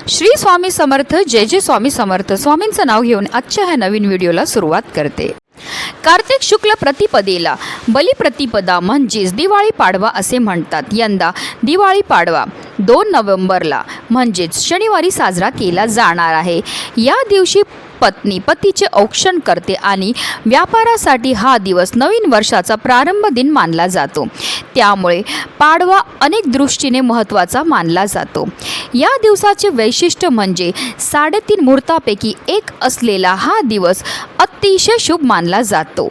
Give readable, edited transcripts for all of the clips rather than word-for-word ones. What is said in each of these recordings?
श्री स्वामी समर्थ, जय जय स्वामी समर्थ. स्वामींचं नाव घेऊन आजच्या ह्या नवीन व्हिडिओला सुरुवात करते. कार्तिक शुक्ल प्रतिपदेला बलिप्रतिपदा म्हणजेच दिवाळी पाडवा असे म्हणतात. यंदा दिवाळी पाडवा 2 नोव्हेंबरला म्हणजेच शनिवारी साजरा केला जाणार आहे. या दिवशी पत्नी पतीचे औक्षण करते आणि व्यापारासाठी हा दिवस नवीन वर्षाचा प्रारंभ दिन मानला जातो. त्यामुळे पाडवा अनेक दृष्टीने महत्त्वाचा मानला जातो. या दिवसाचे वैशिष्ट्य म्हणजे 3.5 मुहूर्तापैकी एक असलेला हा दिवस अतिशय शुभ मानला जातो.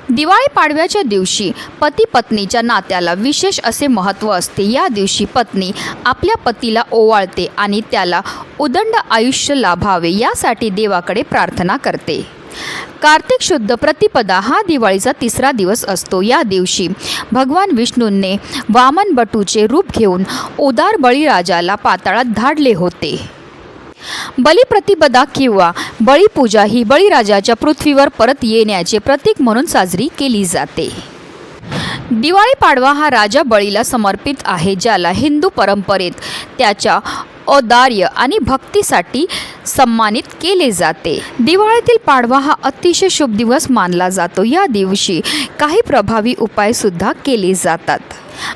दिवाळी पाडव्याच्या दिवशी पती पत्नीच्या नात्याला विशेष असे महत्त्व असते. या दिवशी पत्नी आपल्या पतीला ओवाळते आणि त्याला उदंड आयुष्य लाभावे यासाठी देवाकडे प्रार्थना करते. कार्तिक शुद्ध प्रतिपदा हा दिवाळीचा 3रा दिवस असतो. या दिवशी भगवान विष्णूंनी वामन बटूचे रूप घेऊन उदार बळीराजाला पाताळात धाडले होते. बलिप्रतिपदा किंवा बळीपूजा ही बळीराजाच्या पृथ्वीवर परत येण्याचे प्रतीक म्हणून साजरी केली जाते. दिवाळी पाडवा हा राजा बळीला समर्पित आहे, ज्याला हिंदू परंपरेत त्याच्या औदार्य आणि भक्तीसाठी सन्मानित केले जाते. दिवाळीतील पाडवा हा अतिशय शुभ दिवस मानला जातो. या दिवशी काही प्रभावी उपायसुद्धा केले जातात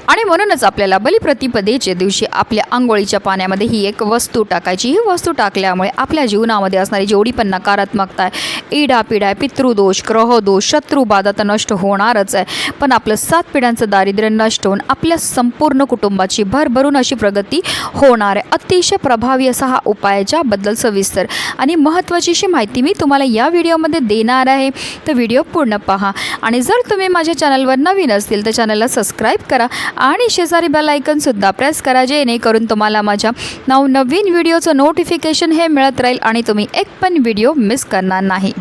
आणि म्हणूनच आपल्याला बलिप्रतिपदेच्या दिवशी आपल्या आंघोळीच्या पाण्यामध्ये ही एक वस्तू टाकायची. ही वस्तू टाकल्यामुळे आपल्या जीवनामध्ये असणारी जेवढी पण नकारात्मकता आहे, इडापिडा, पितृदोष, ग्रहदोष, शत्रुबाधा तर नष्ट होणारच आहे, पण आपलं 7 पिढ्यांचं दारिद्र्य नष्ट होऊन आपल्या संपूर्ण कुटुंबाची भरभरून अशी प्रगती होणार आहे. अतिशय प्रभावी असा हा उपाय, ज्याबद्दल सविस्तर आणि महत्त्वाची अशी माहिती मी तुम्हाला या व्हिडिओमध्ये देणार आहे. तर व्हिडिओ पूर्ण पहा आणि जर तुम्ही माझ्या चॅनलवर नवीन असतील तर चॅनलला सबस्क्राईब करा आणि शेजारी बेल आयकॉनसुद्धा प्रेस करा, जेणेकरून तुम्हाला माझ्या नवनवीन व्हिडिओचं नोटिफिकेशन हे मिळत राहील आणि तुम्ही एक पण व्हिडिओ मिस करणार नाही.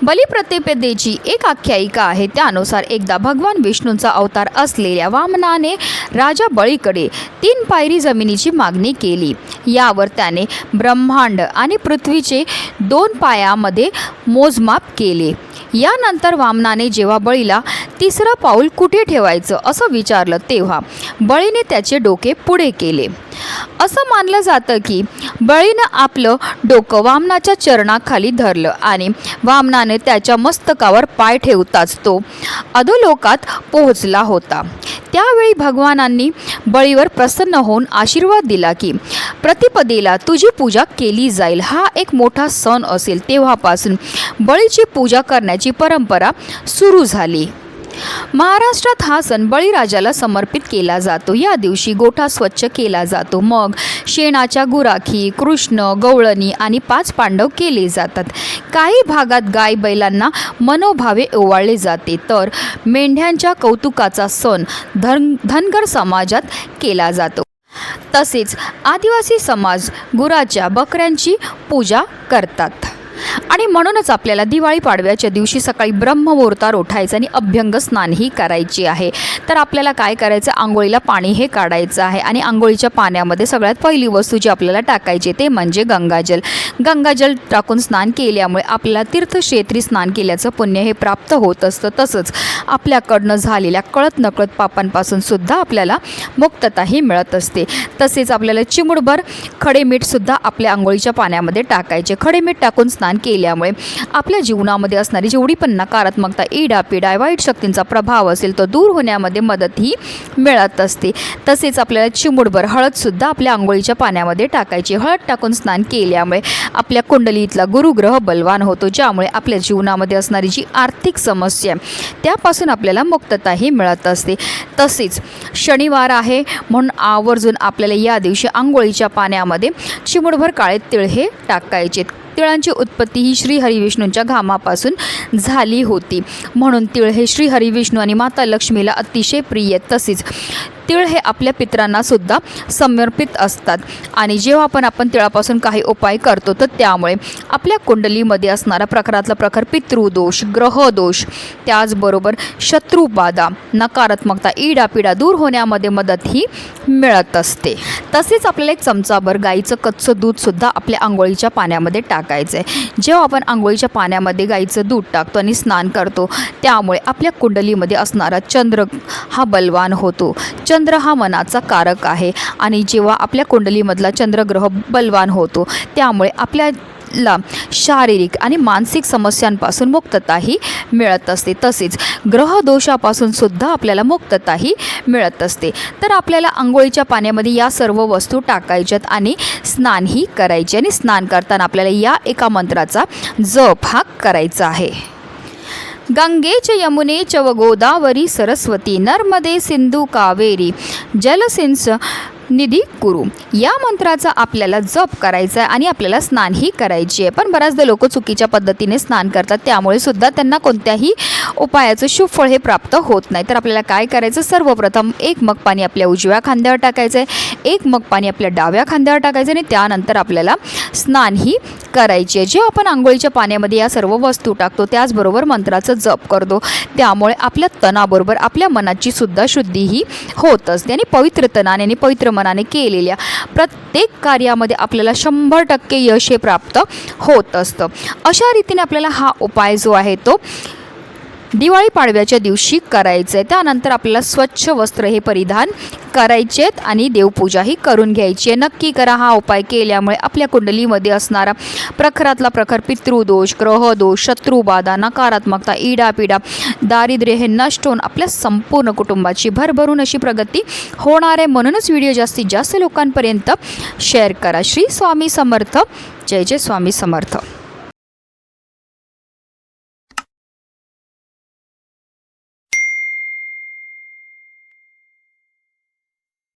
बलिप्रतिपदेची एक आख्यायिका आहे. त्यानुसार एकदा भगवान विष्णूंचा अवतार असलेल्या वामनाने राजा बळीकडे 3 पायरी जमिनीची मागणी केली. यावर त्याने ब्रह्मांड आणि पृथ्वीचे 2 पायामध्ये मोजमाप केले. यानंतर वामनाने जेव्हा बळीला 3रं पाऊल कुठे ठेवायचं असं विचारलं, तेव्हा बळीने त्याचे डोके पुढे केले. असं मानलं जातं की बळीनं आपलं डोकं वामनाच्या चरणाखाली धरलं आणि वामनाने त्याच्या मस्तकावर पाय ठेवताच तो अधोलोकात पोहोचला होता. त्यावेळी भगवानांनी बळीवर प्रसन्न होऊन आशीर्वाद दिला की प्रतिपदेला तुझी पूजा केली जाईल. हा एक मोठा सण असेल. तेव्हापासून बळीची पूजा करण्याची परंपरा सुरू झाली. महाराष्ट्रात हा सण बळीराजाला समर्पित केला जातो. या दिवशी गोठा स्वच्छ केला जातो. मग शेणाच्या गुराखी, कृष्ण, गवळणी आणि 5 पांडव केले जातात. काही भागात गाय बैलांना मनोभावे ओवाळले जाते, तर मेंढ्यांच्या कौतुकाचा सण धनगर समाजात केला जातो. तसेच आदिवासी समाज गुराच्या बकऱ्यांची पूजा करतात. आणि म्हणूनच आपल्याला दिवाळी पाडव्याच्या दिवशी सकाळी ब्रह्ममुहूर्तावर उठायचं आणि अभ्यंग स्नानही करायची आहे. तर आपल्याला काय करायचं, आंघोळीला पाणी हे काढायचं आहे आणि आंघोळीच्या पाण्यामध्ये सगळ्यात पहिली वस्तू जी आपल्याला टाकायची ते म्हणजे गंगाजल. गंगाजल टाकून स्नान केल्यामुळे आपल्याला तीर्थक्षेत्री स्नान केल्याचं पुण्य हे प्राप्त होत असतं. तसंच आपल्याकडनं झालेल्या कळत नकळत पापांपासून सुद्धा आपल्याला मुक्तताही मिळत असते. तसेच आपल्याला चिमूटभर खडे मीठसुद्धा आपल्या आंघोळीच्या पाण्यामध्ये टाकायचे. खडे मीठ टाकून स्नान केल्यामुळे आपल्या जीवनामध्ये असणारी जेवढी पण नकारात्मकता, इडापिडा, वाईट शक्तींचा प्रभाव असेल तो दूर होण्यामध्ये मदतही मिळत असते. तसेच आपल्याला चिमूटभर हळदसुद्धा आपल्या आंघोळीच्या पाण्यामध्ये टाकायची. हळद टाकून स्नान केल्यामुळे आपल्या कुंडलीतला गुरुग्रह बलवान होतो, ज्यामुळे आपल्या जीवनामध्ये असणारी जी आर्थिक समस्या त्यापासून आपल्याला मुक्तताही मिळत असते. तसेच शनिवार आहे म्हणून आवर्जून आपल्याला या दिवशी आंघोळीच्या पाण्यामध्ये चिमूटभर काळे तिळ हे टाकायचे. तिळांची उत्पत्ती ही श्री हरिविष्णूंच्या घामापासून झाली होती, म्हणून तिळ हे श्री हरिविष्णू आणि माता लक्ष्मीला अतिशय प्रिय. तसेच तिळ हे आपल्या पितरांना सुद्धा समर्पित असतात आणि जेव्हा आपण तिळापासून काही उपाय करतो तर त्यामुळे आपल्या कुंडलीमध्ये असणारा प्रखरातला प्रखर पितृदोष, ग्रहदोष, त्याचबरोबर शत्रुबाधा, नकारात्मकता, इडापिडा दूर होण्यामध्ये मदतही मिळत असते. तसेच आपल्याला एक चमचाभर गाईचं कच्चं दूधसुद्धा आपल्या आंघोळीच्या पाण्यामध्ये टाकायचं आहे. जेव्हा आपण आंघोळीच्या पाण्यामध्ये गाईचं दूध टाकतो आणि स्नान करतो त्यामुळे आपल्या कुंडलीमध्ये असणारा चंद्र हा बलवान होतो. चंद्र हा मनाचा कारक आहे आणि जेव्हा आपल्या कुंडलीमधला चंद्रग्रह बलवान होतो त्यामुळे आपल्याला शारीरिक आणि मानसिक समस्यांपासून मुक्तताही मिळत असते. तसेच ग्रहदोषापासून सुद्धा आपल्याला मुक्तताही मिळत असते. तर आपल्याला आंघोळीच्या पाण्यामध्ये या सर्व वस्तू टाकायच्यात आणि स्नानही करायचे आणि स्नान करताना आपल्याला या एका मंत्राचा जप हा करायचा आहे. गंगे च यमुने च व गोदावरी सरस्वती नर्मदे सिंधू कावेरी जलसिंच निधी कुरु या मंत्राचा आपल्याला जप करायचा आहे आणि आपल्याला स्नानही करायची आहे. पण बऱ्याचदा लोक चुकीच्या पद्धतीने स्नान करतात त्यामुळे सुद्धा त्यांना कोणत्याही उपायाचं शुभ फळ हे प्राप्त होत नाही. तर आपल्याला काय करायचं, सर्वप्रथम एक मग पाणी आपल्या उजव्या खांद्यावर टाकायचं आहे, एक मग पाणी आपल्या डाव्या खांद्यावर टाकायचं आणि त्यानंतर आपल्याला स्नानही करायची आहे. जेव्हा आपण आंघोळीच्या पाण्यामध्ये या सर्व वस्तू टाकतो त्याचबरोबर मंत्राचं जप करतो त्यामुळे आपल्या तनाबरोबर आपल्या मनाची सुद्धा शुद्धीही होत असते आणि पवित्र तनाने आणि पवित्र मनाने केलेल्या प्रत्येक कार्यामध्ये आपल्याला 100% यश हे प्राप्त होत असतं. अशा रीतीने आपल्याला हा उपाय जो आहे तो दिवाळी पाडव्याच्या दिवशी करायचं आहे. त्यानंतर आपल्याला स्वच्छ वस्त्र हे परिधान करायचेत आणि देवपूजाही करून घ्यायची आहे. नक्की करा. हा उपाय केल्यामुळे आपल्या कुंडलीमध्ये असणारा प्रखरातला प्रखर पितृदोष, ग्रहदोष, शत्रुबाधा, नकारात्मकता, इडापिडा, दारिद्र्य हे नष्ट होऊन आपल्या संपूर्ण कुटुंबाची भरभरून अशी प्रगती होणार आहे. म्हणूनच व्हिडिओ जास्तीत जास्त लोकांपर्यंत शेअर करा. श्री स्वामी समर्थ. जय जय स्वामी समर्थ.